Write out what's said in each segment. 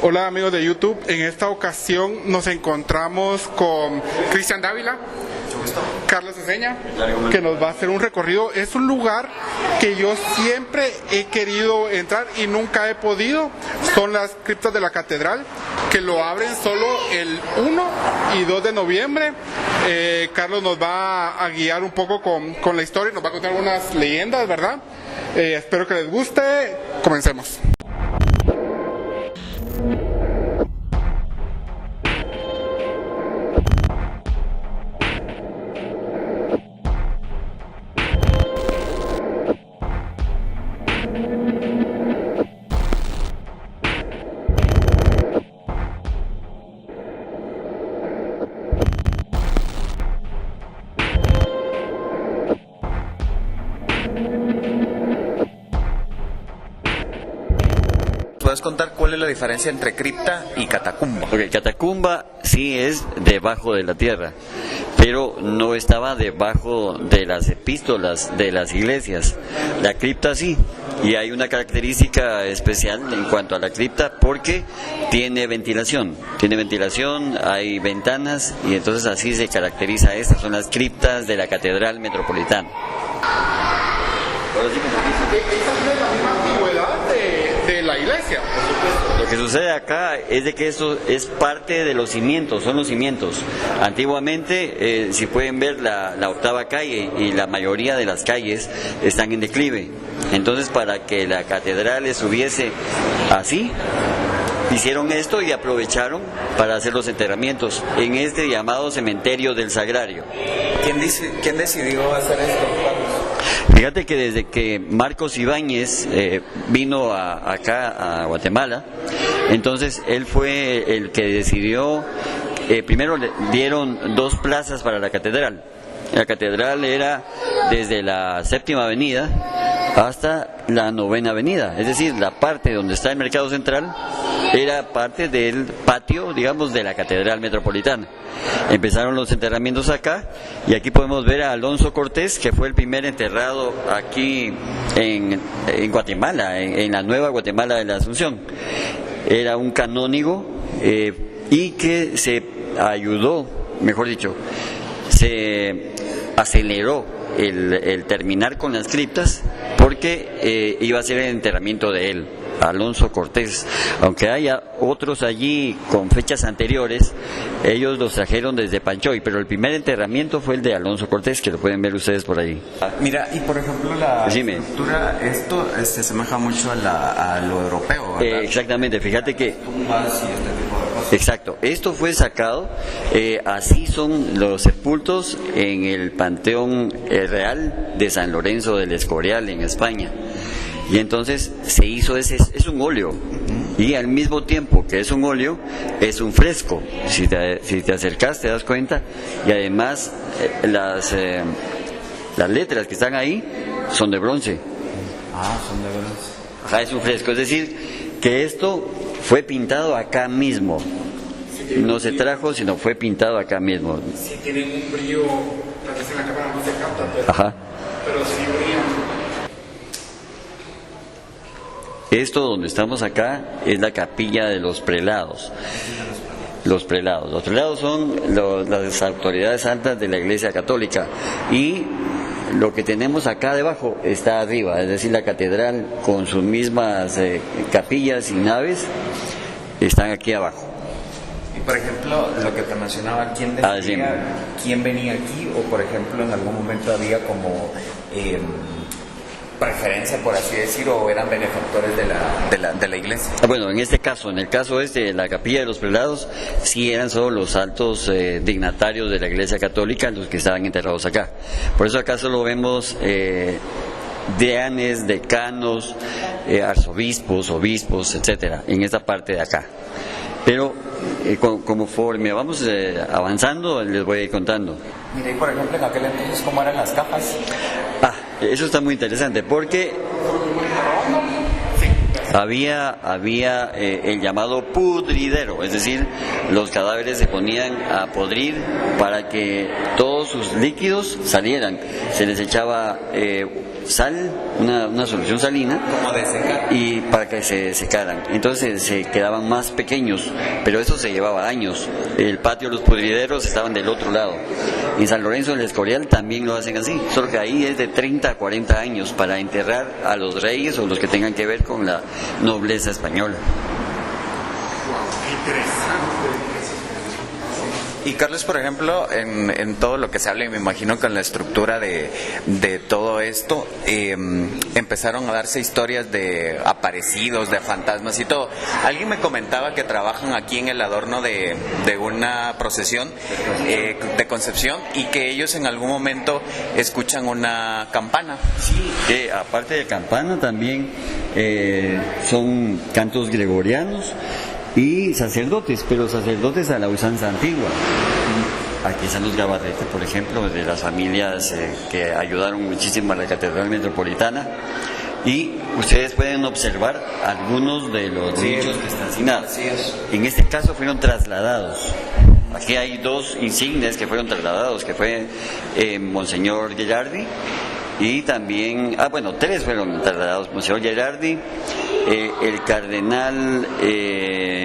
Hola amigos de YouTube, en esta ocasión nos encontramos con Cristian Dávila, Carlos Aceña, que nos va a hacer un recorrido. Es un lugar que yo siempre he querido entrar y nunca he podido. Son las criptas de la catedral, que lo abren solo el 1 y 2 de noviembre. Carlos nos va a guiar un poco con la historia, nos va a contar algunas leyendas, ¿verdad? Espero que les guste. Comencemos. ¿Puedes contar cuál es la diferencia entre cripta y catacumba? Ok, catacumba sí es debajo de la tierra, pero no estaba debajo de las epístolas de las iglesias. La cripta sí, y hay una característica especial en cuanto a la cripta porque tiene ventilación, hay ventanas y entonces así se caracteriza. Estas son las criptas de la Catedral Metropolitana. Ahora sí, ¿Esa es la misma antigüedad de la iglesia? Lo que sucede acá es de que esto es parte de los cimientos, son los cimientos. Antiguamente, si pueden ver, la octava calle y la mayoría de las calles están en declive. Entonces, para que la catedral estuviese así, hicieron esto y aprovecharon para hacer los enterramientos en este llamado cementerio del Sagrario. ¿Quién decidió hacer esto, Carlos? Fíjate que desde que Marcos Ibáñez vino acá a Guatemala, entonces él fue el que decidió, primero le dieron 2 plazas para la catedral. La catedral era desde la Séptima Avenida hasta la Novena Avenida, es decir, la parte donde está el Mercado Central era parte del patio, digamos, de la Catedral Metropolitana. Empezaron los enterramientos acá y aquí podemos ver a Alonso Cortés, que fue el primer enterrado aquí en Guatemala, en la nueva Guatemala de la Asunción. Era un canónigo y que se ayudó, mejor dicho, se aceleró el terminar con las criptas porque iba a ser el enterramiento de él, Alonso Cortés. Aunque haya otros allí con fechas anteriores, ellos los trajeron desde Panchoy, pero el primer enterramiento fue el de Alonso Cortés, que lo pueden ver ustedes por ahí. Mira, y por ejemplo la estructura, esto se asemeja mucho a lo europeo, ¿verdad? Exactamente, fíjate que... Tumbas y este tipo de cosas. Exacto, esto fue sacado, así son los sepultos en el Panteón Real de San Lorenzo del Escorial en España. Y entonces se hizo es un óleo, y al mismo tiempo que es un óleo, es un fresco. Si te acercas te das cuenta, y además las letras que están ahí son de bronce. Son de bronce. Ajá, es un fresco, es decir, que esto fue pintado acá mismo. No se trajo, sino fue pintado acá mismo. Sí, tienen un brillo, tal vez en la cámara no se capta, Ajá. pero sí brillan. Esto donde estamos acá es la capilla de los prelados. Los prelados son las autoridades altas de la Iglesia Católica, y lo que tenemos acá debajo está arriba, es decir, la catedral con sus mismas capillas y naves están aquí abajo. Y por ejemplo, lo que te mencionaba, ¿quién venía aquí? O por ejemplo, en algún momento había como preferencia, por así decir, o eran benefactores de la iglesia. Bueno, en este caso, en el caso de la capilla de los prelados, sí eran solo los altos dignatarios de la Iglesia Católica los que estaban enterrados acá. Por eso acá solo vemos deanes, decanos, arzobispos, obispos, etcétera, en esta parte de acá. Pero conforme vamos avanzando, les voy a ir contando. Mire, por ejemplo, en aquel entonces, ¿cómo eran las capas? Eso está muy interesante porque había el llamado pudridero, es decir, los cadáveres se ponían a podrir para que todos sus líquidos salieran. Se les echaba sal, una solución salina, como de secar, y para que se secaran. Entonces se quedaban más pequeños, pero eso se llevaba años. El patio de los pudrideros estaban del otro lado. En San Lorenzo del Escorial también lo hacen así, solo que ahí es de 30 a 40 años para enterrar a los reyes o los que tengan que ver con la nobleza española. Y Carlos, por ejemplo, en todo lo que se habla, y me imagino con la estructura de todo esto, empezaron a darse historias de aparecidos, de fantasmas y todo. Alguien me comentaba que trabajan aquí en el adorno de una procesión de Concepción y que ellos en algún momento escuchan una campana. Sí, que aparte de campana también son cantos gregorianos y sacerdotes, pero sacerdotes a la usanza antigua. Aquí están los Gabarrete, por ejemplo, de las familias que ayudaron muchísimo a la Catedral Metropolitana. Y ustedes pueden observar algunos de los nichos que están asignados. En este caso fueron trasladados. Aquí hay dos insignes que fueron trasladados, que fue Monseñor Gerardi y también, tres fueron trasladados, Monseñor Gerardi, el cardenal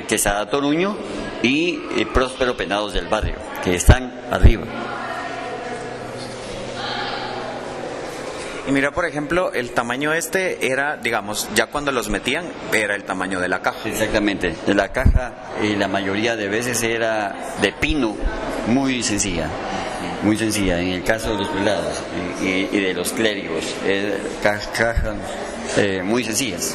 Quesada Toruño y Próspero Penados del Barrio, que están arriba. Y mira, por ejemplo, el tamaño era, digamos, ya cuando los metían, era el tamaño de la caja. Exactamente, de la caja la mayoría de veces era de pino, muy sencilla. Muy sencilla, en el caso de los prelados y de los clérigos, cajas muy sencillas.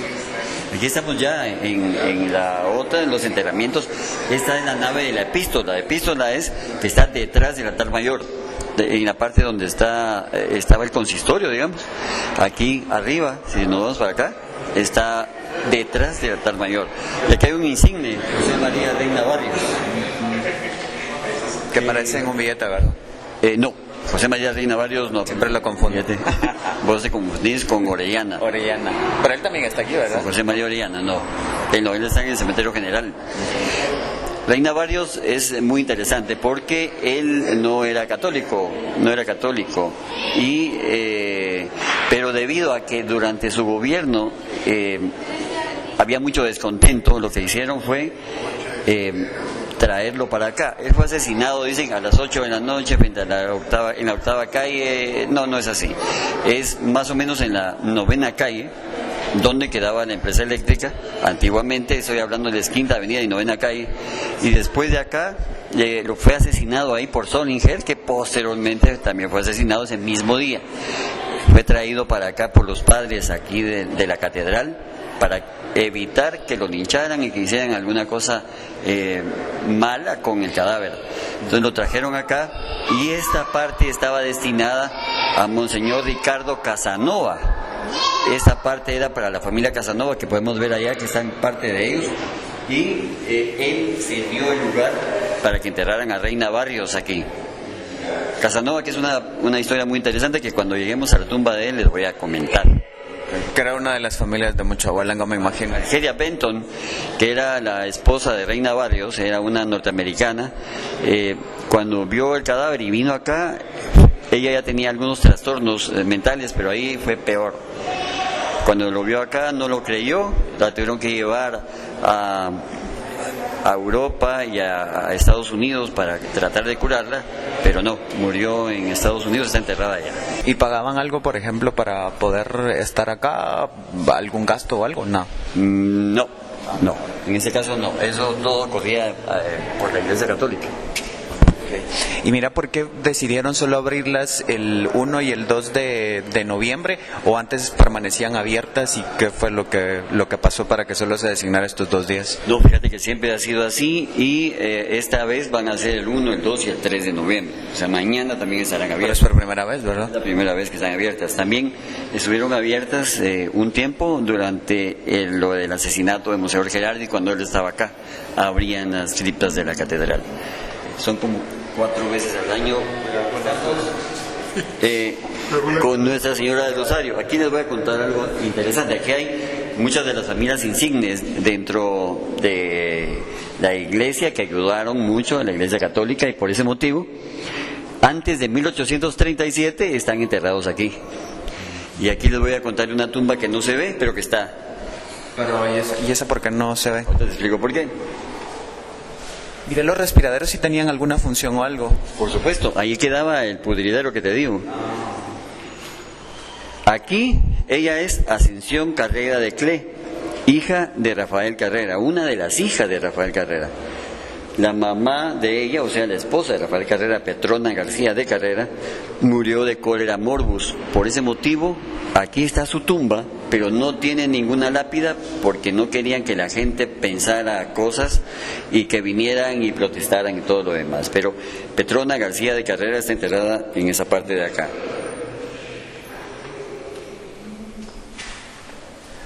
Aquí estamos ya en la otra, en los enterramientos. Esta es la nave de la epístola. La epístola es que está detrás del altar mayor, en la parte donde estaba el consistorio, digamos. Aquí arriba, si nos vamos para acá, está detrás del altar mayor. Y aquí hay un insigne, José María Reina Barrios. Que parece en un billete, ¿verdad? No, José María Reina Barrios no. Siempre lo confundo. Vos te confundís con Orellana. Orellana. Pero él también está aquí, ¿verdad? José María Orellana, no. Él está en el cementerio general. Reina Barrios es muy interesante porque él no era católico, pero debido a que durante su gobierno había mucho descontento, lo que hicieron fue traerlo para acá. Él fue asesinado, dicen, a las 8 de la noche frente a en la octava calle. No es así. Es más o menos en la 9ª calle, donde quedaba la empresa eléctrica. Antiguamente, estoy hablando de la Quinta Avenida y 9ª calle. Y después de acá, lo fue asesinado ahí por Solinger, que posteriormente también fue asesinado ese mismo día. Fue traído para acá por los padres aquí de la catedral, para evitar que lo lincharan y que hicieran alguna cosa mala con el cadáver. Entonces lo trajeron acá y esta parte estaba destinada a Monseñor Ricardo Casanova. Esta parte era para la familia Casanova, que podemos ver allá, que están parte de ellos, y él cedió el lugar para que enterraran a Reina Barrios aquí. Casanova, que es una historia muy interesante que cuando lleguemos a la tumba de él les voy a comentar. Que era una de las familias de Mochahualango, me imagino. Argelia Benton, que era la esposa de Reina Barrios, era una norteamericana, cuando vio el cadáver y vino acá, ella ya tenía algunos trastornos mentales, pero ahí fue peor. Cuando lo vio acá no lo creyó, la tuvieron que llevar a Europa y a Estados Unidos para tratar de curarla, pero no, murió en Estados Unidos, está enterrada allá. ¿Y pagaban algo, por ejemplo, para poder estar acá? ¿Algún gasto o algo? No. No, en ese caso no, eso todo corría por la Iglesia Católica. Y mira, ¿por qué decidieron solo abrirlas el 1 y el 2 de noviembre? ¿O antes permanecían abiertas? ¿Y qué fue lo que pasó para que solo se designara estos 2 días? No, fíjate que siempre ha sido así y esta vez van a ser el 1, el 2 y el 3 de noviembre. O sea, mañana también estarán abiertas. Pero es por primera vez, ¿verdad? Es la primera vez que están abiertas. También estuvieron abiertas un tiempo durante lo del asesinato de Monseñor Gerardi, cuando él estaba acá. Abrían las criptas de la catedral. Son como 4 veces al año con Nuestra Señora del Rosario. Aquí les voy a contar algo interesante. Aquí hay muchas de las familias insignes dentro de la iglesia que ayudaron mucho a la Iglesia Católica, y por ese motivo, antes de 1837 están enterrados aquí. Y aquí les voy a contar una tumba que no se ve, pero que está. Pero, ¿y esa por qué no se ve? Te explico por qué. Mire, los respiraderos sí tenían alguna función o algo. Por supuesto, ahí quedaba el pudridero que te digo. Aquí ella es Ascensión Carrera de Cle, hija de Rafael Carrera, una de las hijas de Rafael Carrera. La mamá de ella, o sea, la esposa de Rafael Carrera, Petrona García de Carrera, murió de cólera morbus. Por ese motivo, aquí está su tumba, pero no tiene ninguna lápida porque no querían que la gente pensara cosas y que vinieran y protestaran y todo lo demás. Pero Petrona García de Carrera está enterrada en esa parte de acá.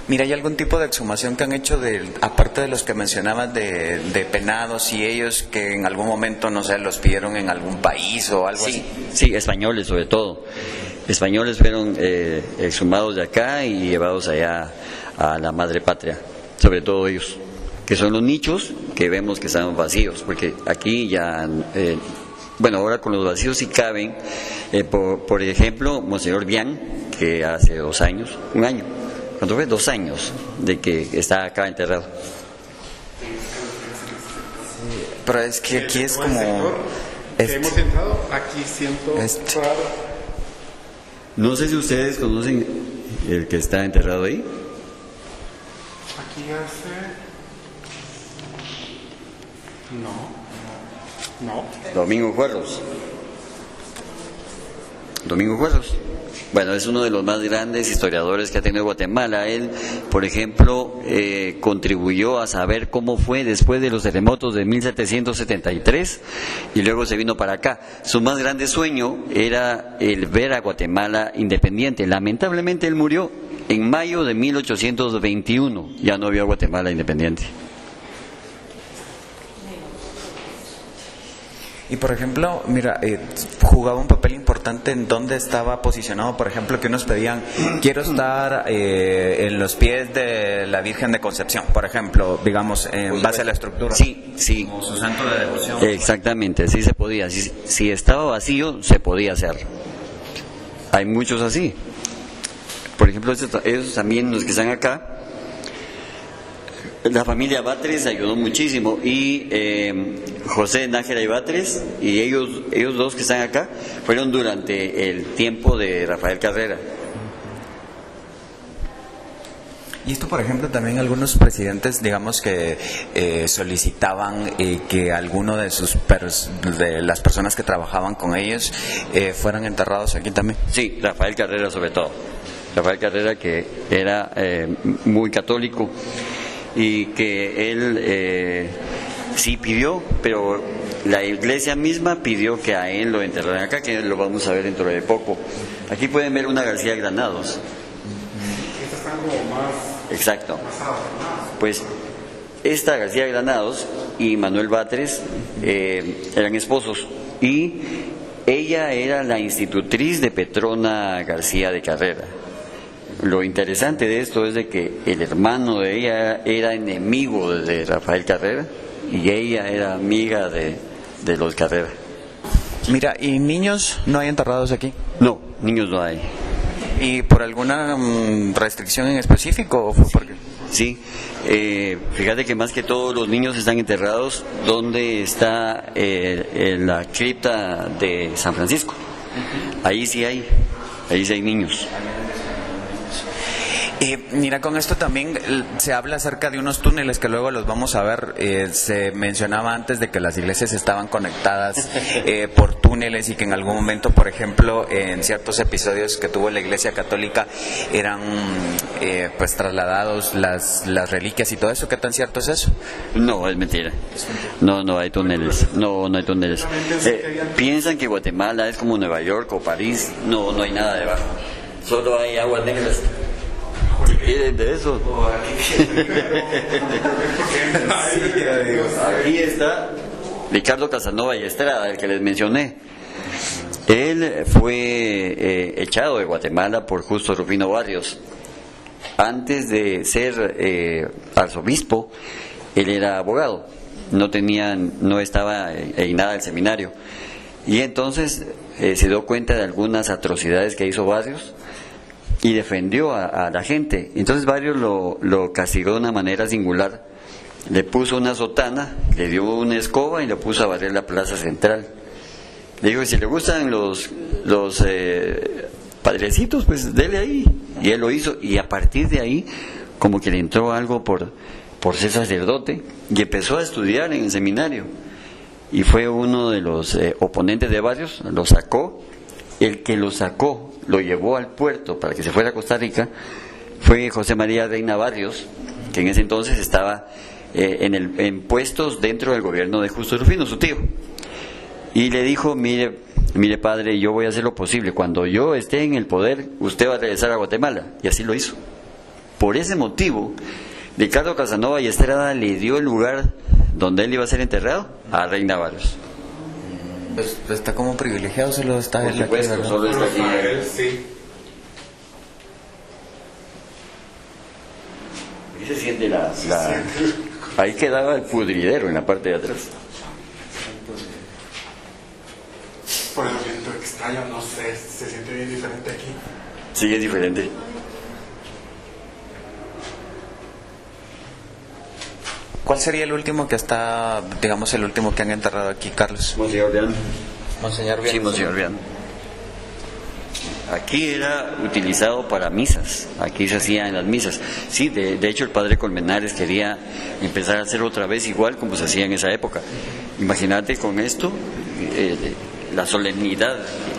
Mira, ¿hay algún tipo de exhumación que han hecho, aparte de los que mencionabas de penados y ellos que en algún momento, no sé, los pidieron en algún país o algo así? Sí, españoles sobre todo. Españoles fueron exhumados de acá y llevados allá a la madre patria, sobre todo ellos, que son los nichos que vemos que están vacíos, porque aquí ya, bueno, ahora con los vacíos sí caben, por ejemplo, Monseñor Bian, que hace 2 años, 1 año, ¿cuánto fue? 2 años de que está acá enterrado. Pero es que aquí es como... hemos entrado, aquí siento raro. No sé si ustedes conocen el que está enterrado ahí. Aquí hace... No. Domingo Juarros. Domingo Juarros. Bueno, es uno de los más grandes historiadores que ha tenido Guatemala. Él, por ejemplo, contribuyó a saber cómo fue después de los terremotos de 1773 y luego se vino para acá. Su más grande sueño era el ver a Guatemala independiente. Lamentablemente él murió en mayo de 1821. Ya no vio a Guatemala independiente. Y por ejemplo, mira, jugaba un papel importante en dónde estaba posicionado, por ejemplo, que unos pedían, quiero estar en los pies de la Virgen de Concepción, por ejemplo, digamos, en base a la estructura. Sí. Como su santo de devoción. Exactamente, sí se podía. Si estaba vacío, se podía hacer. Hay muchos así. Por ejemplo, esos también, los que están acá, la familia Batres ayudó muchísimo y José Nájera y Batres y ellos 2 que están acá fueron durante el tiempo de Rafael Carrera. Y esto, por ejemplo, también algunos presidentes, digamos que solicitaban que alguno de de las personas que trabajaban con ellos fueran enterrados aquí también. Sí, Rafael Carrera sobre todo. Rafael Carrera, que era muy católico y que él sí pidió, pero la iglesia misma pidió que a él lo enterraran acá, que lo vamos a ver dentro de poco. Aquí pueden ver una García Granados. Estas están como más... Exacto. Pues esta García Granados y Manuel Batres eran esposos y ella era la institutriz de Petrona García de Carrera. Lo interesante de esto es de que el hermano de ella era enemigo de Rafael Carrera y ella era amiga de los Carrera. Mira, ¿y niños no hay enterrados aquí? No, niños no hay. ¿Y por alguna restricción en específico? ¿O fue porque... Sí, fíjate que más que todos los niños están enterrados donde está la cripta de San Francisco. Ahí sí hay niños. Mira, con esto también se habla acerca de unos túneles que luego los vamos a ver. Se mencionaba antes de que las iglesias estaban conectadas por túneles y que en algún momento, por ejemplo, en ciertos episodios que tuvo la Iglesia Católica eran pues trasladados las reliquias y todo eso. ¿Qué tan cierto es eso? No, es mentira. No hay túneles. No hay túneles. Piensan que Guatemala es como Nueva York o París. No hay nada debajo. Solo hay aguas negras. ¿Quieren de eso? Aquí está Ricardo Casanova y Estrada, el que les mencioné. Él fue echado de Guatemala por Justo Rufino Barrios. Antes de ser arzobispo, él era abogado. No estaba en nada del seminario. Y entonces se dio cuenta de algunas atrocidades que hizo Barrios y defendió a la gente. Entonces Barrios lo castigó de una manera singular. Le puso una sotana, le dio una escoba y lo puso a barrer la plaza central. Le dijo, si le gustan los padrecitos, pues dele ahí. Y él lo hizo, y a partir de ahí como que le entró algo por ser sacerdote, y empezó a estudiar en el seminario, y fue uno de los oponentes de Barrios, lo sacó. El que lo sacó, lo llevó al puerto para que se fuera a Costa Rica, fue José María Reina Barrios, que en ese entonces estaba en puestos dentro del gobierno de Justo Rufino, su tío. Y le dijo, mire padre, yo voy a hacer lo posible, cuando yo esté en el poder, usted va a regresar a Guatemala. Y así lo hizo. Por ese motivo, Ricardo Casanova y Estrada le dio el lugar donde él iba a ser enterrado a Reina Barrios. Pues está como privilegiado, solo está Por supuesto, solo está aquí. Sí. Aquí se siente ahí quedaba el pudridero en la parte de atrás. Por el viento extraño, no sé, se siente bien diferente aquí. Sí, es diferente. ¿Cuál sería el último que está, digamos, el último que han enterrado aquí, Carlos? Monseñor Bian. Monseñor Bian. Sí, Monseñor Bian. Aquí era utilizado para misas, aquí se hacía en las misas. Sí, de hecho el padre Colmenares quería empezar a hacer otra vez igual como se hacía en esa época. Imagínate con esto, la solemnidad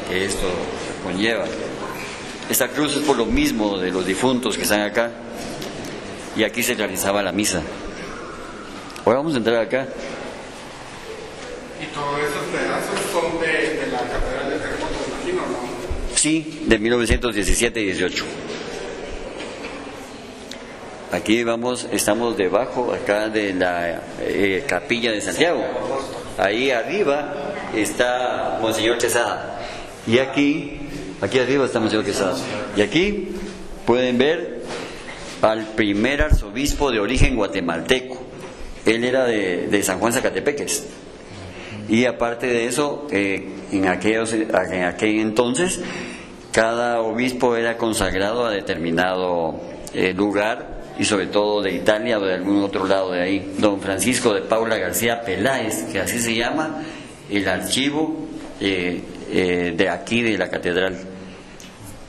que esto conlleva. Esta cruz es por lo mismo de los difuntos que están acá, y aquí se realizaba la misa. Ahora vamos a entrar acá. Y todos esos pedazos son de la catedral de Terremoto, me imagino, ¿no? Sí, de 1917 y 18. Aquí estamos debajo acá de la capilla de Santiago. Ahí arriba está Monseñor Quesada. Y aquí arriba está Monseñor Quesada. Y aquí pueden ver al primer arzobispo de origen guatemalteco. Él era de San Juan Zacatepeques. Y aparte de eso, en aquel entonces, cada obispo era consagrado a determinado lugar, y sobre todo de Italia o de algún otro lado de ahí. Don Francisco de Paula García Peláez, que así se llama el archivo de aquí de la catedral.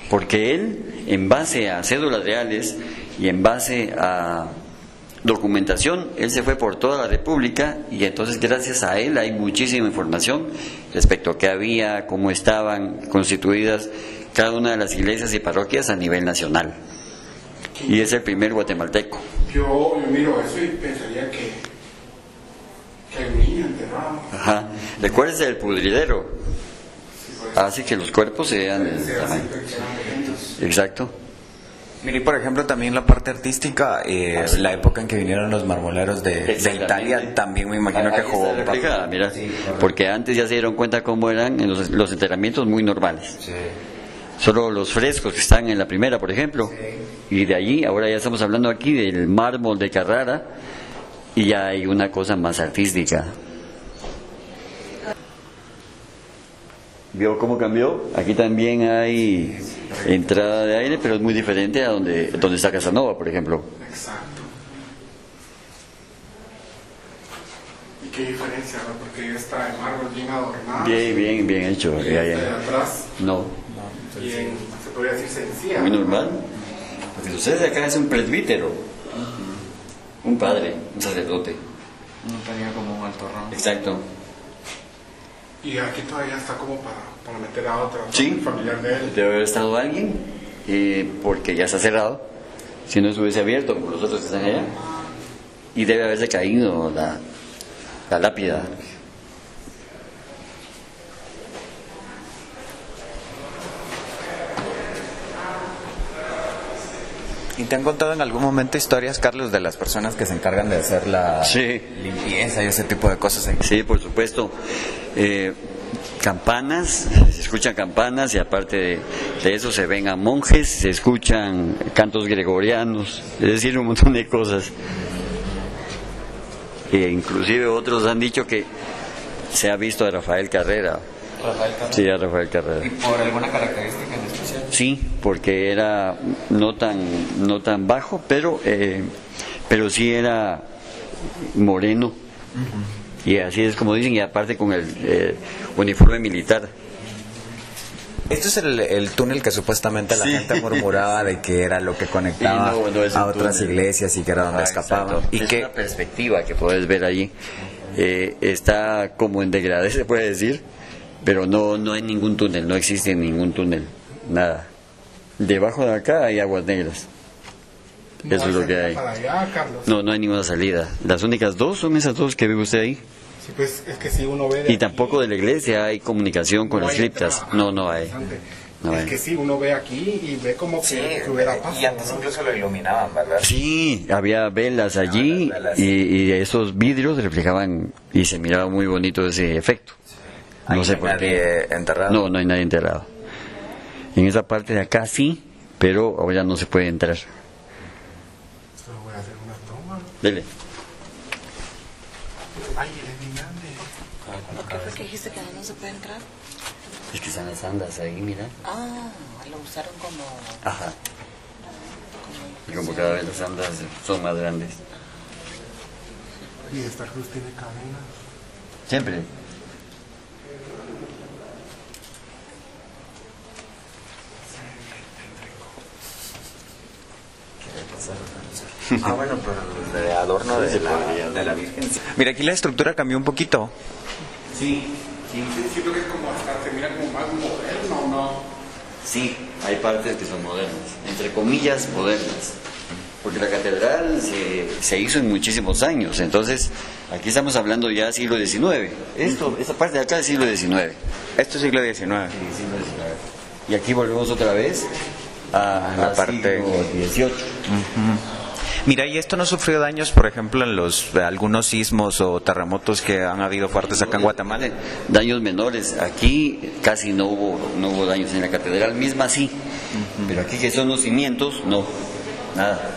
Porque él, en base a cédulas reales y en base a documentación, él se fue por toda la República, y entonces gracias a él hay muchísima información respecto a qué había, cómo estaban constituidas cada una de las iglesias y parroquias a nivel nacional. Y es el primer guatemalteco. Yo miro eso y pensaría que hay un niño enterrado. Ajá. Recuérdese del pudridero. Así que los cuerpos sean del tamaño. Exacto. Mire, por ejemplo, también la parte artística, la época en que vinieron los marmoleros de Italia, también me imagino que jugó un papel. Mira, porque antes ya se dieron cuenta cómo eran en los enterramientos muy normales. Sí. Solo los frescos que están en la primera, por ejemplo, y de allí, ahora ya estamos hablando aquí del mármol de Carrara, y ya hay una cosa más artística. ¿Vio cómo cambió? Aquí también hay entrada de aire, pero es muy diferente a donde está Casanova, por ejemplo. Exacto. ¿Y qué diferencia, no? Porque está el mármol bien adornado. Bien hecho. Y de atrás, No. bien, se podría decir sencilla. Muy normal. Lo que sucede acá es un presbítero, un padre, un sacerdote. No tenía como un alto rango. Exacto. Y aquí todavía está como para meter a otra Sí, familiar de él. debe haber estado alguien, porque ya está cerrado, si no estuviese abierto como los otros que están allá, y debe haberse caído la lápida. ¿Y te han contado en algún momento historias, Carlos, de las personas que se encargan de hacer la Sí. limpieza y ese tipo de cosas? Sí, por supuesto. Campanas, se escuchan campanas, y aparte de eso se ven a monjes, se escuchan cantos gregorianos, es decir, un montón de cosas. Inclusive otros han dicho que se ha visto a Rafael Carrera. Rafael Carrera. Sí, a Rafael Carrera. ¿Y por alguna característica en especial? sí, porque era no tan bajo, pero sí era moreno. Y así es como dicen, y aparte con el uniforme militar. Esto es el túnel que supuestamente la gente murmuraba de que era lo que conectaba a otras iglesias y que era donde escapaban. Y es una perspectiva que puedes ver allí. Está como en degradé, se puede decir, pero no hay ningún túnel, no existe ningún túnel, nada. Debajo de acá hay aguas negras. Eso es lo que hay. Para allá, Carlos. No hay ninguna salida. Las únicas dos son esas dos que ve usted ahí. Sí, pues es que si uno ve. Y tampoco de la iglesia hay comunicación con las criptas. No hay. Es que sí, uno ve aquí y ve como que hubiera paso. Y antes incluso lo iluminaban, ¿verdad? Sí, había velas allí y esos vidrios reflejaban y se miraba muy bonito ese efecto. No sé por qué. Enterrado? No hay nadie enterrado. En esa parte de acá sí, pero ahora no se puede entrar. Solo voy a hacer una toma. Dele. Ay, es bien grande. ¿Qué fue que dijiste que no se puede entrar? Es que están las andas ahí, mira. Ah, lo usaron como... Ajá. Y como cada vez las andas son más grandes. Y esta cruz tiene cadenas. Siempre. Bueno, pero de adorno de la Virgen. Mira, aquí la estructura cambió un poquito. Sí. Siento que es como hasta se mira como más moderno, ¿no? Sí, hay partes que son modernas, entre comillas modernas, porque la catedral se hizo en muchísimos años, entonces aquí estamos hablando ya siglo XIX. Esta parte de acá es siglo XIX. Esto es siglo XIX. Sí, siglo XIX. Y aquí volvemos otra vez a la parte siglo XVIII. Mira, ¿y esto no sufrió daños, por ejemplo, en algunos sismos o terremotos que han habido fuertes acá en Guatemala? Daños menores. Aquí casi no hubo daños. En la catedral misma sí. Pero aquí que son los cimientos, no. Nada.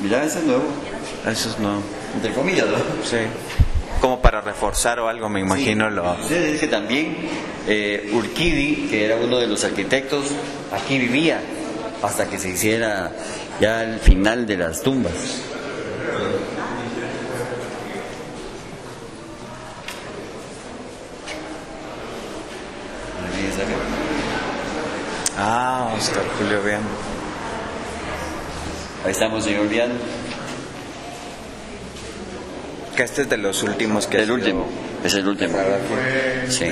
Mira, ese es nuevo. Eso es no. Entre comillas, ¿no? Sí. Como para reforzar o algo, me imagino. Sí. Es que también Urquidi, que era uno de los arquitectos, aquí vivía hasta que se hiciera ya el final de las tumbas. Oscar Julio Bian. Ahí estamos, señor Bian. Que este es de los últimos que... Es el último. Sí.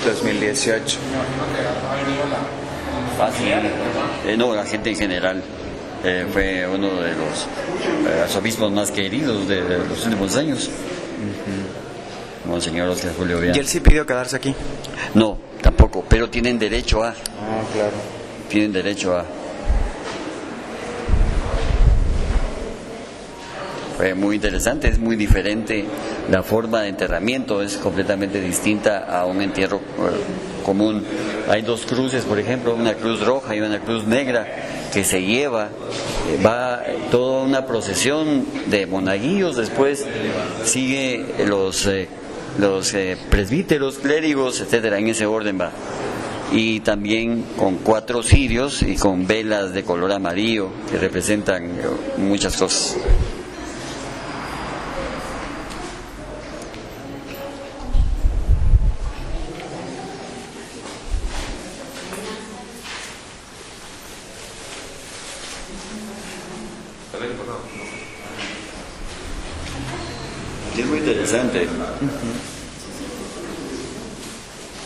2018. No, la gente en general. Fue uno de los arzobispos más queridos de los últimos años. Monseñor Oscar Julio Bian. ¿Y él sí pidió quedarse aquí? No, tampoco, pero tienen derecho a. Claro. Tienen derecho a. Fue muy interesante, es muy diferente. La forma de enterramiento es completamente distinta a un entierro común. Hay dos cruces, por ejemplo, una cruz roja y una cruz negra que se lleva, va toda una procesión de monaguillos, después sigue los presbíteros, clérigos, etcétera, en ese orden va. Y también con 4 cirios y con velas de color amarillo que representan muchas cosas. Es muy interesante.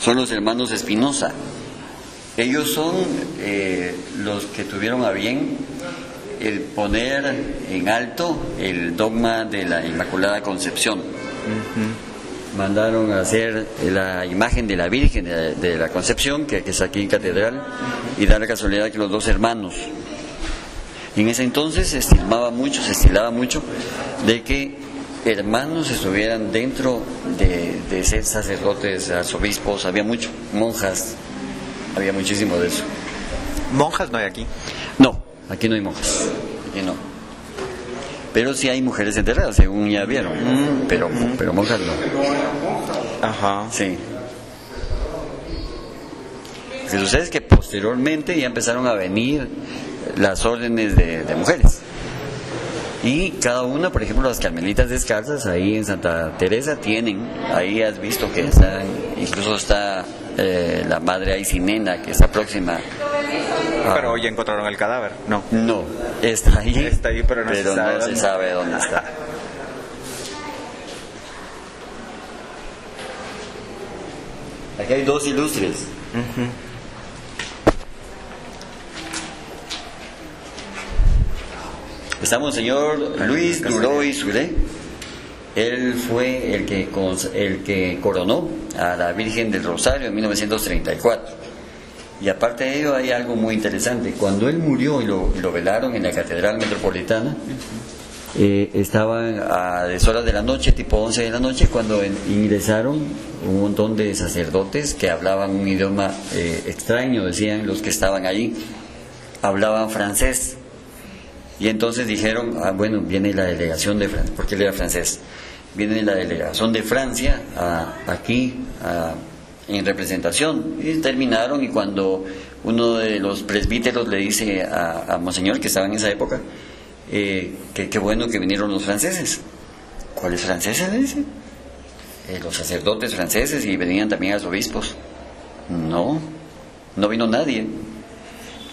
Son los hermanos Espinosa. Ellos son los que tuvieron a bien el poner en alto el dogma de la Inmaculada Concepción. Mandaron a hacer la imagen de la Virgen de la Concepción, que es aquí en Catedral, y da la casualidad que los dos hermanos. En ese entonces se estilaba mucho de que hermanos estuvieran dentro de ser sacerdotes, arzobispos, había mucho, monjas, había muchísimo de eso. ¿Monjas no hay aquí? No, aquí no hay monjas, aquí no. Pero sí hay mujeres enterradas, según ya vieron, pero monjas no. Ajá. Sí. Lo que sucede es que posteriormente ya empezaron a venir las órdenes de mujeres. Y cada una, por ejemplo, las Carmelitas Descalzas, ahí en Santa Teresa tienen, ahí has visto que están, incluso está la Madre Aicinena, que está próxima. Pero hoy encontraron el cadáver, ¿no? No, está ahí, pero no se sabe dónde está. Aquí hay dos ilustres. Está Monseñor Luis Duró y Suré. Él fue el que coronó a la Virgen del Rosario en 1934. Y aparte de ello hay algo muy interesante. Cuando él murió y lo velaron en la Catedral Metropolitana, estaban a deshoras de la noche, tipo 11 de la noche, cuando ingresaron un montón de sacerdotes que hablaban un idioma extraño, decían los que estaban allí, hablaban francés. Y entonces dijeron, bueno, viene la delegación de Francia, porque él era francés, viene la delegación de Francia aquí en representación. Y terminaron, y cuando uno de los presbíteros le dice a Monseñor, que estaba en esa época, que qué bueno que vinieron los franceses. ¿Cuáles franceses? Le dice. Los sacerdotes franceses, y venían también los obispos. No vino nadie.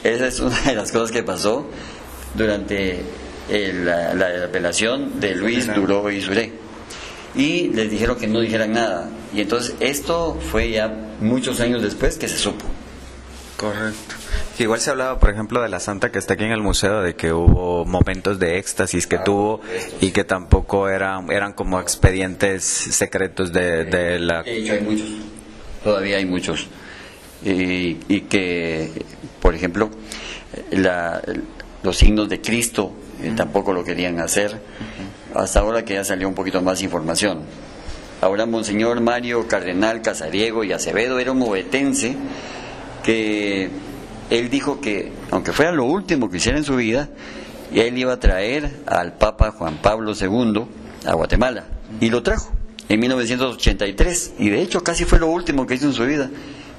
Esa es una de las cosas que pasó durante la apelación de Luis Duró y Suré. Y les dijeron que no dijeran nada. Y entonces esto fue ya muchos años después que se supo. Correcto. Igual se hablaba, por ejemplo, de la santa que está aquí en el museo, de que hubo momentos de éxtasis que tuvo y que tampoco eran como expedientes secretos de la... De hecho hay muchos, todavía hay muchos. Y que, por ejemplo, los signos de Cristo tampoco lo querían hacer, hasta ahora que ya salió un poquito más información. Ahora Monseñor Mario Cardenal Casariego y Acevedo era un ovetense que él dijo que, aunque fuera lo último que hiciera en su vida, él iba a traer al Papa Juan Pablo II a Guatemala, y lo trajo en 1983, y de hecho casi fue lo último que hizo en su vida,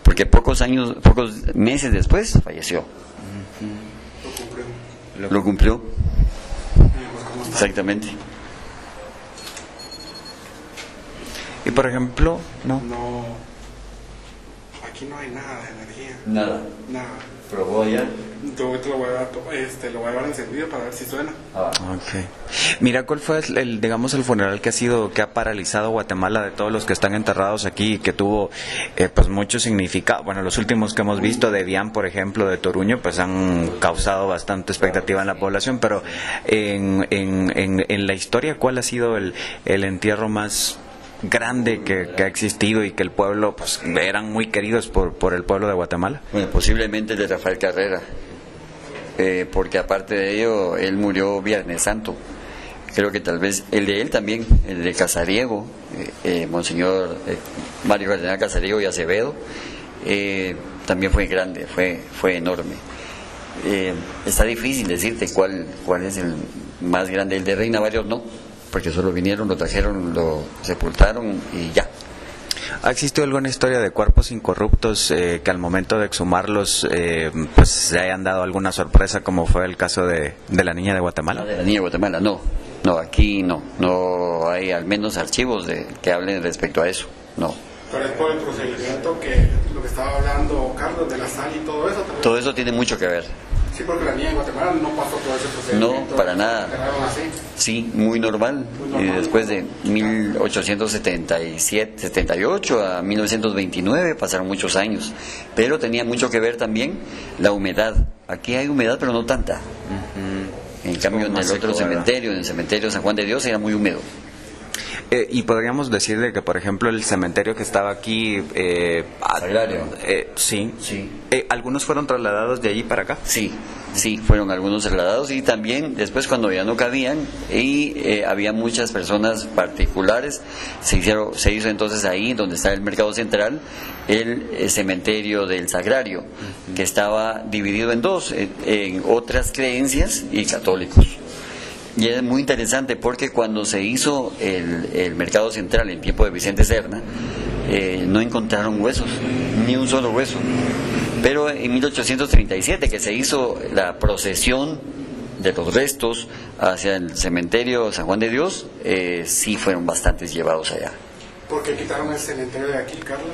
porque pocos meses después falleció. Lo cumplió. Exactamente. Y por ejemplo, No, aquí no hay nada de energía. Nada. Nada. ¿Probó allá? Te lo voy a llevar encendido para ver si suena. Okay. Mira, ¿cuál fue digamos, el funeral que ha paralizado Guatemala de todos los que están enterrados aquí y que tuvo pues mucho significado? Bueno, los últimos que hemos visto de Dian, por ejemplo, de Toruño, pues han causado bastante expectativa en la población, pero en la historia, ¿cuál ha sido el entierro más grande que ha existido y que el pueblo, pues, eran muy queridos por el pueblo de Guatemala? Bueno, posiblemente el de Rafael Carrera, porque aparte de ello, él murió Viernes Santo. Creo que tal vez el de él también, el de Casariego, Monseñor Mario Cardenal Casariego y Acevedo, también fue grande, fue enorme. Está difícil decirte cuál es el más grande. El de Reina Varios no, porque solo vinieron, lo trajeron, lo sepultaron y ya. ¿Ha existido alguna historia de cuerpos incorruptos que al momento de exhumarlos pues se hayan dado alguna sorpresa, como fue el caso de la niña de Guatemala? De la niña de Guatemala, no, aquí no hay al menos archivos que hablen respecto a eso, no. Pero es por el procedimiento que lo que estaba hablando Carlos, de la sal y todo eso también. Todo eso tiene mucho que ver. Sí, porque la niña de Guatemala no pasó todo ese procedimiento. No, para nada. Así. Sí, muy normal. Y después de 1877, 78 a 1929 pasaron muchos años. Pero tenía mucho que ver también la humedad. Aquí hay humedad, pero no tanta. En cambio, en el otro cementerio, en el cementerio San Juan de Dios, era muy húmedo. Y podríamos decir de que, por ejemplo, el cementerio que estaba aquí... Sagrario. Sí. Sí. ¿Algunos fueron trasladados de allí para acá? Sí, fueron algunos trasladados, y también después, cuando ya no cabían y había muchas personas particulares, se hizo entonces ahí donde está el Mercado Central el cementerio del Sagrario, que estaba dividido en dos, en otras creencias y católicos. Y es muy interesante porque cuando se hizo el Mercado Central en tiempo de Vicente Serna, no encontraron huesos, ni un solo hueso. Pero en 1837, que se hizo la procesión de los restos hacia el cementerio San Juan de Dios, sí fueron bastantes llevados allá. ¿Por qué quitaron el cementerio de aquí, Carlos?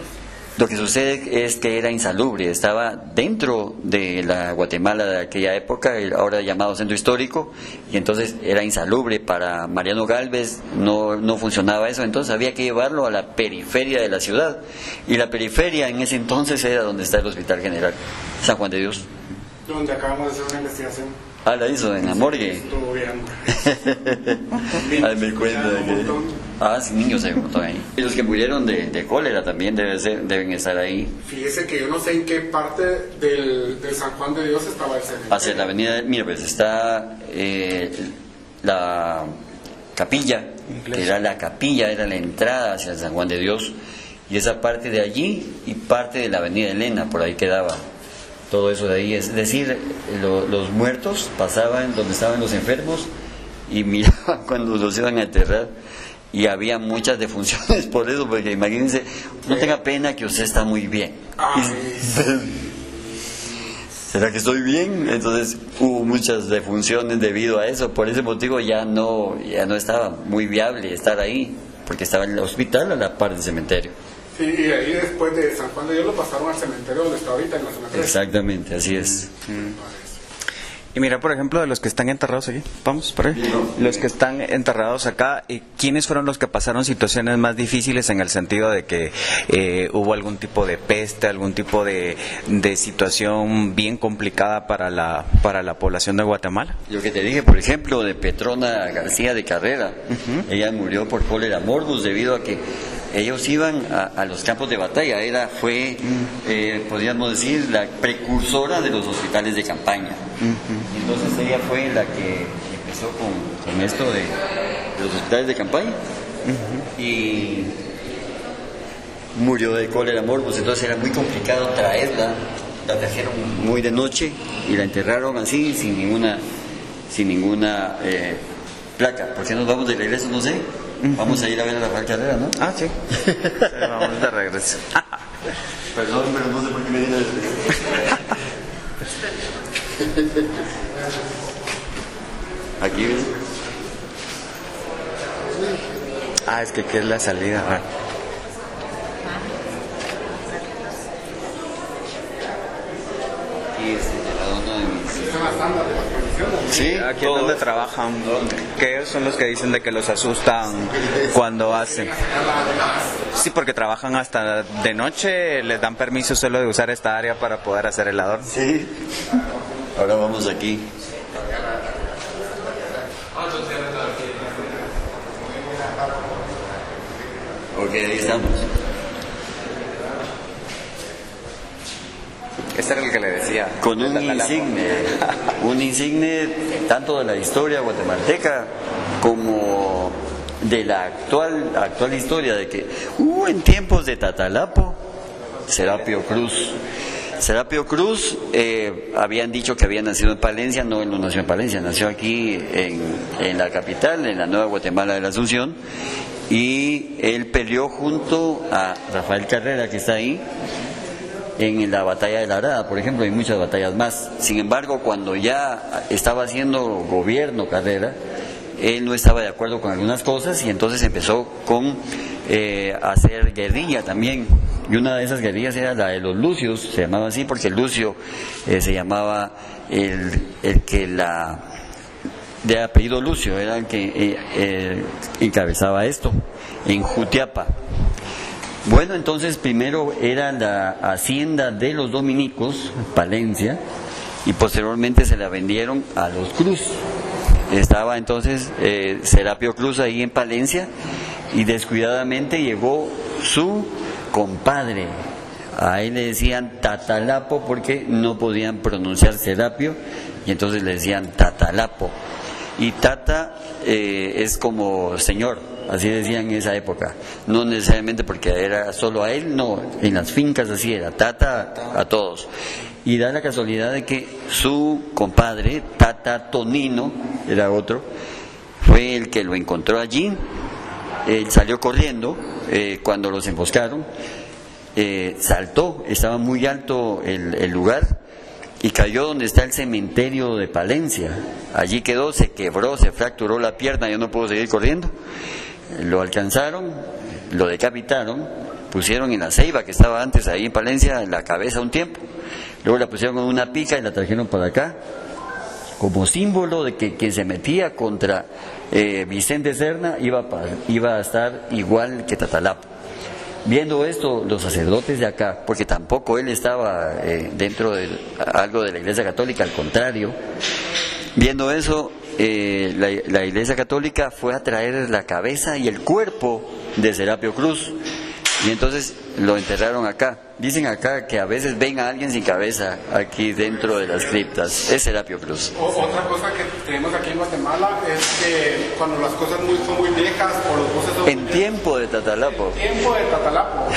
Lo que sucede es que era insalubre, estaba dentro de la Guatemala de aquella época, ahora llamado Centro Histórico, y entonces era insalubre para Mariano Gálvez, no funcionaba eso, entonces había que llevarlo a la periferia de la ciudad, y la periferia en ese entonces era donde está el Hospital General San Juan de Dios. Donde acabamos de hacer una investigación. La hizo en la morgue. Estuvo bien. Ay, me cuenta de que... sí, niños hay un montón ahí. Y los que murieron de cólera también deben estar ahí. Fíjese que yo no sé en qué parte del San Juan de Dios estaba el cementerio. Hacia la avenida, mira, pues está la capilla, que era la capilla, era la entrada hacia el San Juan de Dios. Y esa parte de allí y parte de la avenida Elena, por ahí quedaba. Todo eso de ahí, es decir, los muertos pasaban donde estaban los enfermos y miraban cuando los iban a enterrar, y había muchas defunciones por eso, porque imagínense, no tenga pena que usted está muy bien. ¿Será que estoy bien? Entonces hubo muchas defunciones debido a eso, por ese motivo ya no estaba muy viable estar ahí, porque estaba en el hospital a la par del cementerio. Sí, y ahí después de San Juan de Dios lo pasaron al cementerio donde está ahorita, en la zona 3. Exactamente, así es. Y mira, por ejemplo, de los que están enterrados aquí, vamos por ahí, los que están enterrados acá, ¿quiénes fueron los que pasaron situaciones más difíciles en el sentido de que hubo algún tipo de peste, algún tipo de situación bien complicada para la población de Guatemala? Lo que te dije, por ejemplo, de Petrona García de Carrera, ella murió por cólera morbus debido a que ellos iban a los campos de batalla, fue, podríamos decir, la precursora de los hospitales de campaña. Entonces ella fue la que empezó con esto de los hospitales de campaña y murió de cólera morbus, entonces era muy complicado traerla, la trajeron muy de noche y la enterraron así sin ninguna placa. ¿Por qué nos vamos de regreso? No sé. Vamos a ir a ver a Rafael Carrera, ¿no? Sí. Vamos de regreso. Perdón, pero no sé por qué me viene aquí ves. Es que aquí es la salida. Aquí es la dona de mis... Sí, aquí es donde trabajan, que ellos son los que dicen de que los asustan cuando hacen. Sí, porque trabajan hasta de noche, les dan permiso solo de usar esta área para poder hacer el adorno. Sí. Ahora vamos aquí. Ok, ahí estamos. Este era el que le decía. Con un insigne tanto de la historia guatemalteca como de la actual historia, de que en tiempos de Tatalapo, Serapio Cruz. Serapio Cruz, habían dicho que había nacido en Palencia, no, él no nació en Palencia, nació aquí en la capital, en la Nueva Guatemala de la Asunción, y él peleó junto a Rafael Carrera, que está ahí, en la batalla de la Arada, por ejemplo, y muchas batallas más. Sin embargo, cuando ya estaba haciendo gobierno Carrera, él no estaba de acuerdo con algunas cosas y entonces empezó con hacer guerrilla también. Y una de esas guerrillas era la de los Lucios, se llamaba así porque Lucio se llamaba el que de apellido Lucio, era el que encabezaba esto en Jutiapa. Bueno, entonces primero era la hacienda de los dominicos, Palencia, y posteriormente se la vendieron a los Cruz. Estaba entonces Serapio Cruz ahí en Palencia y descuidadamente llegó su compadre. A él le decían Tatalapo porque no podían pronunciar Serapio y entonces le decían Tatalapo. Y Tata es como señor, así decían en esa época, no necesariamente porque era solo a él, no, en las fincas así era, Tata a todos. Y da la casualidad de que su compadre, Tata Tonino, era otro, fue el que lo encontró allí. Él salió corriendo cuando los emboscaron saltó, estaba muy alto el lugar, y cayó donde está el cementerio de Palencia. Allí quedó, se quebró, se fracturó la pierna, ya no pudo seguir corriendo. Lo alcanzaron, lo decapitaron, pusieron en la ceiba que estaba antes ahí en Palencia la cabeza un tiempo, luego la pusieron con una pica y la trajeron para acá como símbolo de que quien se metía contra Vicente Serna iba a estar igual que Tatalapo. Viendo esto, los sacerdotes de acá, porque tampoco él estaba dentro de algo de la Iglesia Católica, al contrario, viendo eso, la Iglesia Católica fue a traer la cabeza y el cuerpo de Serapio Cruz, y entonces lo enterraron acá. Dicen acá que a veces ven a alguien sin cabeza aquí dentro de las criptas. Es Serapio Cruz. Otra cosa que tenemos aquí en Guatemala es que cuando las cosas son muy viejas o los buses son En tiempo de Tatalapo. tiempo de Tatalapo,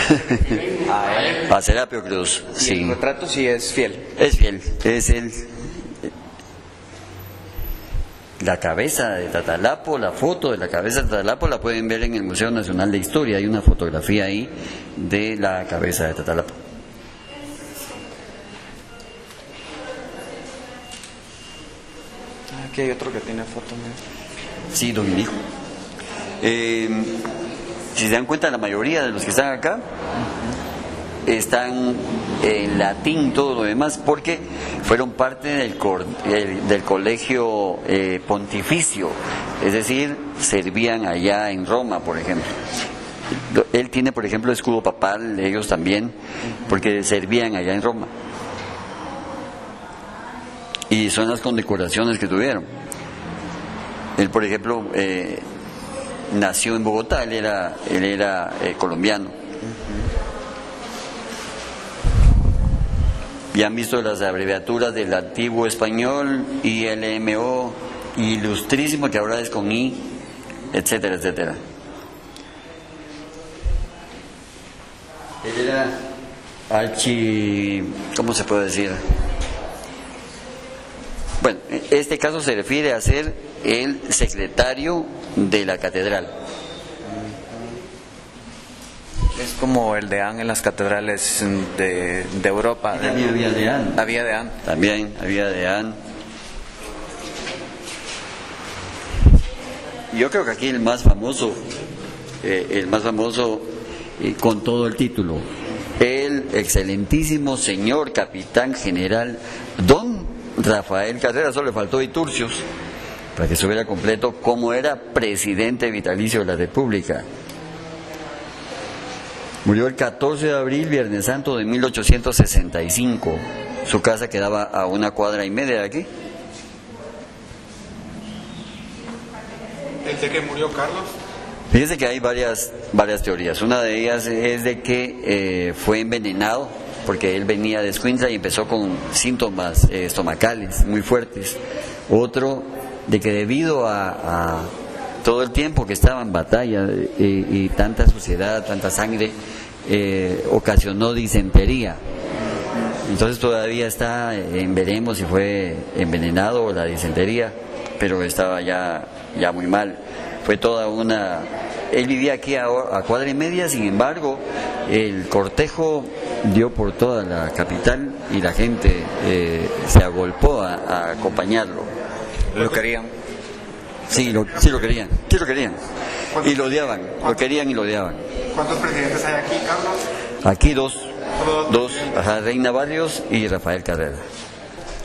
a él. A Serapio Cruz, Y sí. el retrato sí es fiel. Es fiel, es él. La cabeza de Tatalapo, la foto de la cabeza de Tatalapo la pueden ver en el Museo Nacional de Historia. Hay una fotografía ahí de la cabeza de Tatalapo. Aquí hay otro que tiene foto. Sí, Dominico. Si se dan cuenta, la mayoría de los que están acá están en latín, todo lo demás, porque fueron parte del colegio pontificio, es decir, servían allá en Roma, por ejemplo. Él tiene, por ejemplo, escudo papal, ellos también, porque servían allá en Roma. Y son las condecoraciones que tuvieron. Él, por ejemplo, nació en Bogotá, él era colombiano. Ya han visto las abreviaturas del antiguo español, ILMO, ilustrísimo, que ahora es con I, etcétera, etcétera. Él era ¿cómo se puede decir? Bueno, este caso se refiere a ser el secretario de la catedral. Es como el deán en las catedrales de Europa. También había deán. Había deán. También había deán. Yo creo que aquí el más famoso con todo el título, el excelentísimo señor capitán general don Rafael Carrera. Solo le faltó Iturcios para que estuviera completo, como era presidente vitalicio de la República. Murió el 14 de abril, Viernes Santo de 1865. Su casa quedaba a 1,5 cuadras de aquí. ¿Desde que murió Carlos? Fíjense que hay varias teorías. Una de ellas es de que fue envenenado, porque él venía de Escuintla y empezó con síntomas estomacales muy fuertes. Otro, de que debido a todo el tiempo que estaba en batalla y tanta suciedad, tanta sangre, ocasionó disentería. Entonces todavía está veremos si fue envenenado o la disentería, pero estaba ya muy mal. Fue toda una... Él vivía aquí a 1,5 cuadras, sin embargo, el cortejo dio por toda la capital y la gente se agolpó a acompañarlo. Lo querían. Sí lo querían. Y lo odiaban, lo querían y lo odiaban. ¿Cuántos presidentes hay aquí, Carlos? Aquí dos, Reina Barrios y Rafael Carrera.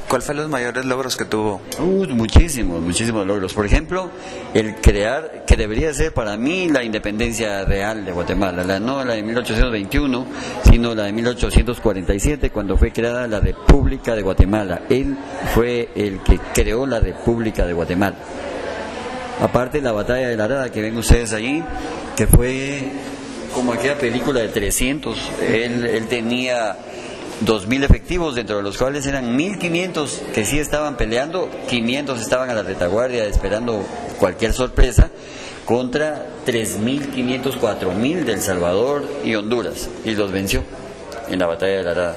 ¿Cuál fue los mayores logros que tuvo? Muchísimos logros. Por ejemplo, el crear, que debería ser para mí la independencia real de Guatemala, no la de 1821, sino la de 1847, cuando fue creada la República de Guatemala. Él fue el que creó la República de Guatemala. Aparte, la batalla de la Arada que ven ustedes allí, que fue como aquella película de 300. Él tenía 2,000 efectivos, dentro de los cuales eran 1,500 que sí estaban peleando, 500 estaban a la retaguardia esperando cualquier sorpresa, contra 3,500, 4,000 de El Salvador y Honduras, y los venció en la batalla de la Arada.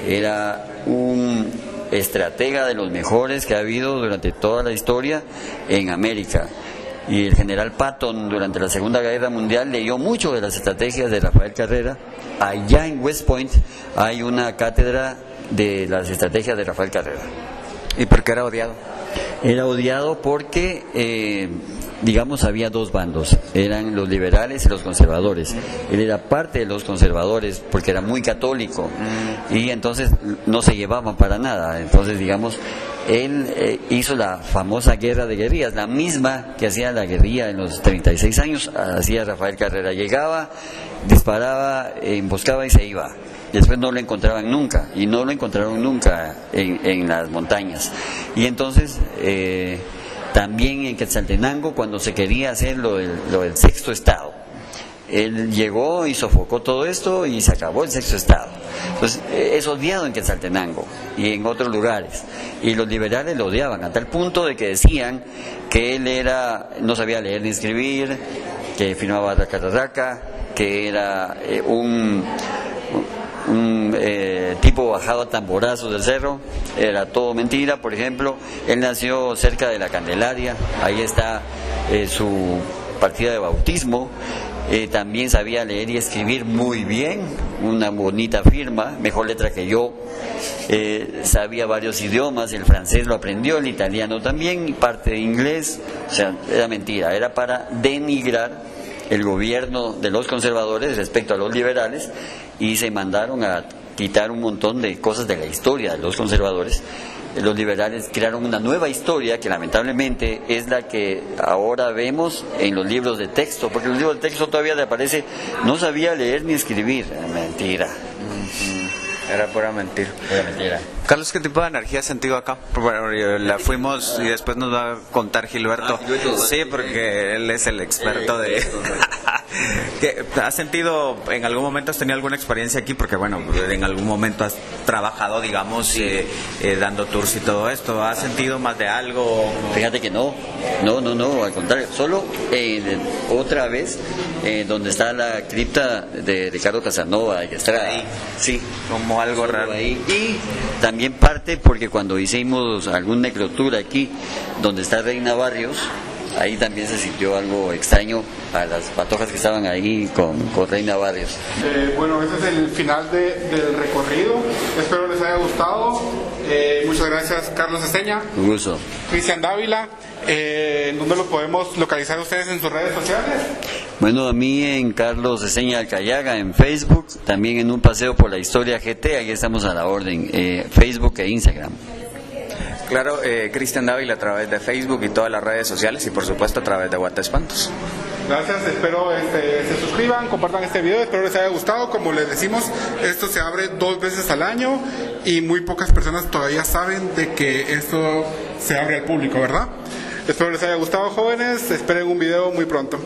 Era un estratega de los mejores que ha habido durante toda la historia en América. y el general Patton durante la Segunda Guerra Mundial leyó mucho de las estrategias de Rafael Carrera. Allá en West Point hay una cátedra de las estrategias de Rafael Carrera. ¿Y por qué era odiado? Era odiado porque, digamos, había dos bandos, eran los liberales y los conservadores. Él era parte de los conservadores porque era muy católico y entonces no se llevaban para nada. Entonces, digamos, él hizo la famosa guerra de guerrillas, la misma que hacía la guerrilla en los 36 años, hacía Rafael Carrera. Llegaba, disparaba, emboscaba y se iba. Después no lo encontraban nunca, y no lo encontraron nunca en las montañas. Y entonces, también en Quetzaltenango, cuando se quería hacer lo del sexto estado, él llegó y sofocó todo esto y se acabó el sexto estado. Entonces, es odiado en Quetzaltenango y en otros lugares. Y los liberales lo odiaban, a tal punto de que decían que él no sabía leer ni escribir, que firmaba raca, que era un tipo bajado a tamborazos del cerro. Era todo mentira. Por ejemplo, él nació cerca de la Candelaria, ahí está su partida de bautismo. También sabía leer y escribir muy bien, una bonita firma, mejor letra que yo. Sabía varios idiomas, el francés lo aprendió, el italiano también, parte de inglés. O sea, era mentira, era para denigrar el gobierno de los conservadores respecto a los liberales, y se mandaron a quitar un montón de cosas de la historia de los conservadores. Los liberales crearon una nueva historia que lamentablemente es la que ahora vemos en los libros de texto, porque en los libros de texto todavía le aparece no sabía leer ni escribir. Mentira. Era pura mentira. Pura mentira. Carlos, ¿qué tipo de energía has sentido acá? Bueno, la fuimos y después nos va a contar Gilberto. Sí, porque él es el experto de... ¿Has sentido, en algún momento has tenido alguna experiencia aquí? Porque bueno, en algún momento has trabajado, digamos, dando tours y todo esto. ¿Has sentido más de algo? Fíjate que no, al contrario. Solo otra vez, donde está la cripta de Ricardo Casanova y Estrada. Ahí. Sí. Como algo raro. Ahí. Y también parte porque cuando hicimos algún necrotour aquí, donde está Reina Barrios, ahí también se sintió algo extraño a las patojas que estaban ahí con Reina Barrios. Bueno, ese es el final del recorrido. Espero les haya gustado. Muchas gracias, Carlos Eseña. Un gusto. Cristian Dávila. ¿Dónde lo podemos localizar ustedes en sus redes sociales? Bueno, a mí en Carlos Eseña Alcayaga en Facebook, también en Un Paseo por la Historia GT, aquí estamos a la orden, Facebook e Instagram. Claro, Cristian Dávila a través de Facebook y todas las redes sociales, y por supuesto a través de Guataespantos. Gracias, espero se suscriban, compartan este video, espero les haya gustado. Como les decimos, esto se abre 2 veces al año y muy pocas personas todavía saben de que esto se abre al público, ¿verdad? Espero les haya gustado, jóvenes, esperen un video muy pronto.